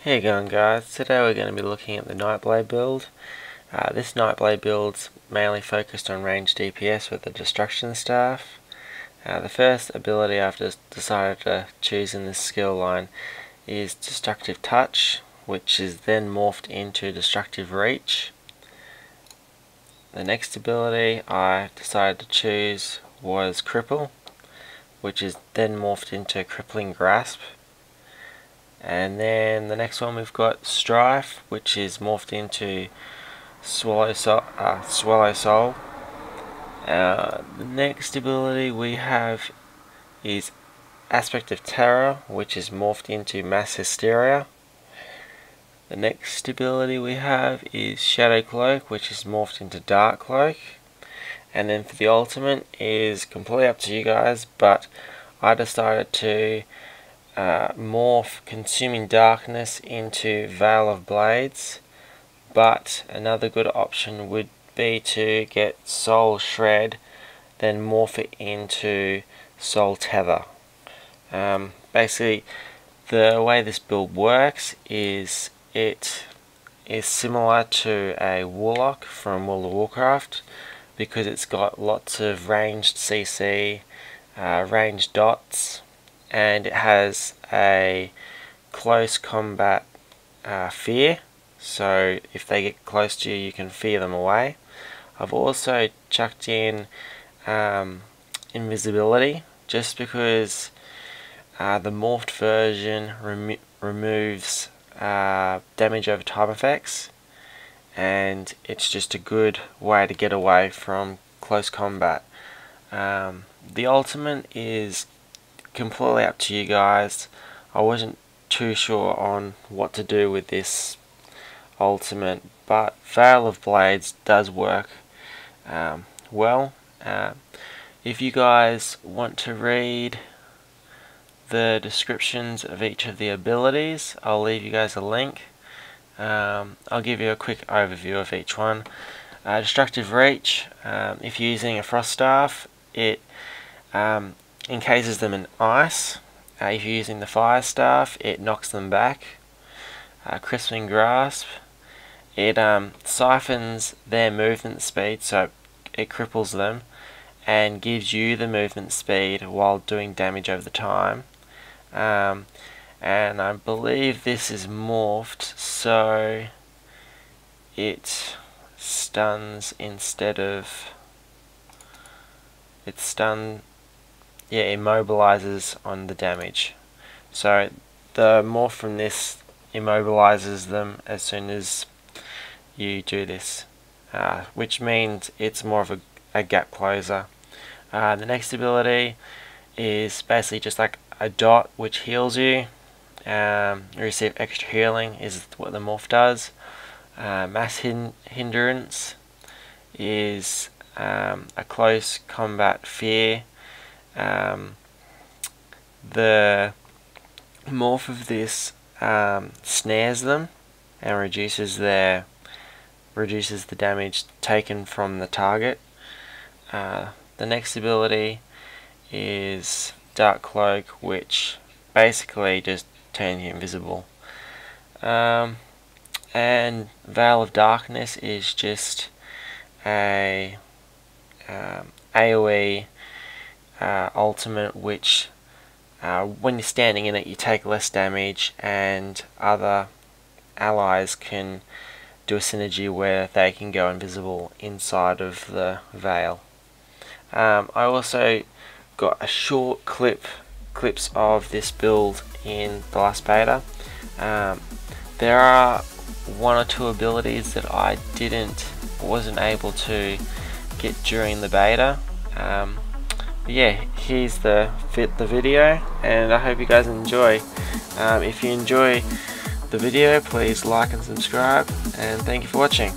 How you going, guys? Today we're going to be looking at the Nightblade build. This Nightblade build's mainly focused on range DPS with the Destruction Staff. The first ability I've decided to choose in this skill line is Destructive Touch, which is then morphed into Destructive Reach. The next ability I decided to choose was Cripple, which is then morphed into Crippling Grasp. And then the next one we've got Strife, which is morphed into Swallow Soul. The next ability we have is Aspect of Terror, which is morphed into Mass Hysteria. The next ability we have is Shadow Cloak, which is morphed into Dark Cloak. And then for the ultimate is completely up to you guys, but I decided to morph Consuming Darkness into Veil of Blades, but another good option would be to get Soul Shred, then morph it into Soul Tether. Basically, the way this build works is it is similar to a Warlock from World of Warcraft because it's got lots of ranged CC, ranged dots, and it has a close combat fear, so if they get close to you, you can fear them away. I've also chucked in invisibility, just because the morphed version removes damage over time effects, and it's just a good way to get away from close combat. The ultimate is completely up to you guys. I wasn't too sure on what to do with this ultimate, but Veil of Blades does work well. If you guys want to read the descriptions of each of the abilities, I'll leave you guys a link. I'll give you a quick overview of each one. Destructive Reach, if you're using a Frost Staff, it encases them in ice. If you're using the Fire Staff, it knocks them back. Crippling Grasp, it siphons their movement speed, so it cripples them and gives you the movement speed while doing damage over the time. And I believe this is morphed so it stuns instead of it immobilizes on the damage. So the morph from this immobilizes them as soon as you do this, which means it's more of a gap closer. The next ability is basically just like a dot which heals you. You receive extra healing is what the morph does. Mass Hindrance is a close combat fear. The morph of this snares them and reduces the damage taken from the target. The next ability is Dark Cloak, which basically just turns you invisible. And Veil of Darkness is just a AoE ultimate, which when you're standing in it you take less damage, and other allies can do a synergy where they can go invisible inside of the veil. I also got a short clips of this build in the last beta. There are one or two abilities that I wasn't able to get during the beta. But yeah, here's the video, and I hope you guys enjoy. If you enjoy the video, please like and subscribe, and thank you for watching.